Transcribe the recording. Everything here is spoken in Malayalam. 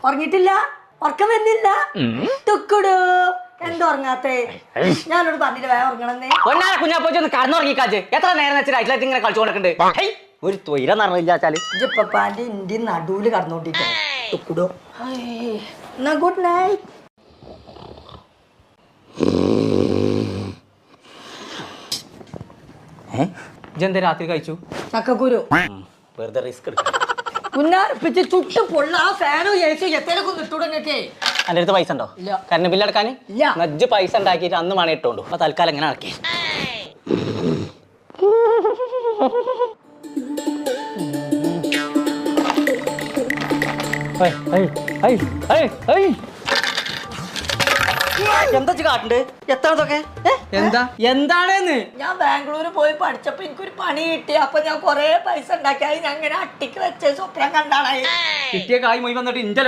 ഉറങ്ങിട്ടില്ല? ഉറക്കം വരുന്നില്ല? തുക്കുടു എന്താ ഉറങ്ങാത്തേ? ഞാനോട് പറഞ്ഞിട്ട് വേഗം ഉറങ്ങണമെന്നേ. കുഞ്ഞാപ്പോച്ചൊന്ന് കടന്നുറങ്ങിക്കാച്ച്. എത്ര നേരം വെച്ചിട്ട് ഇങ്ങനെ കളിച്ചോണ്ടിട്ടുണ്ട്. ഒരു തൊയില നടന്നില്ലാച്ചാല് ഇപ്പപ്പാന്റെ ഇന്ത്യ നടുവില് കടന്നോണ്ടിട്ടോ. തുക്കുടോ എന്നാ ഗുഡ് നൈറ്റ്. ഇജെന്താ രാത്രി കഴിച്ചു? ചക്കക്കുരു. വെറുതെ റിസ്ക് എടുക്കും. കുഞ്ഞാർപ്പിച്ച് ചുട്ട് പൊള്ള ആ ഫാനോ ഏസി എത്തേലൊക്കെ നിട്ടൂടങ്ങൊക്കെ. എൻ്റെ അടുത്ത് പൈസ ഉണ്ടോ? കറണ്ട് ബില്ല് അടക്കാൻ? നജ്ജ് പൈസ ഉണ്ടാക്കിയിട്ട് അന്ന് മണി ഇട്ടോണ്ടു. അപ്പൊ തൽക്കാലം എങ്ങനെ അടക്കി? എന്താ കാട്ടുണ്ട്? എത്താണതൊക്കെ? എന്താണെന്ന് ഞാൻ ബാംഗ്ലൂര് പോയി പഠിച്ചപ്പോ എനിക്കൊരു പണി കിട്ടി. അപ്പൊ ഞാൻ കൊറേ പൈസ ഉണ്ടാക്കി. ഞാൻ ഇങ്ങനെ അട്ടിക്ക് വെച്ച സ്വപ്നം കണ്ടാണ്. കിട്ടിയ കായ് മുയി വന്നിട്ട് ഇന്റെ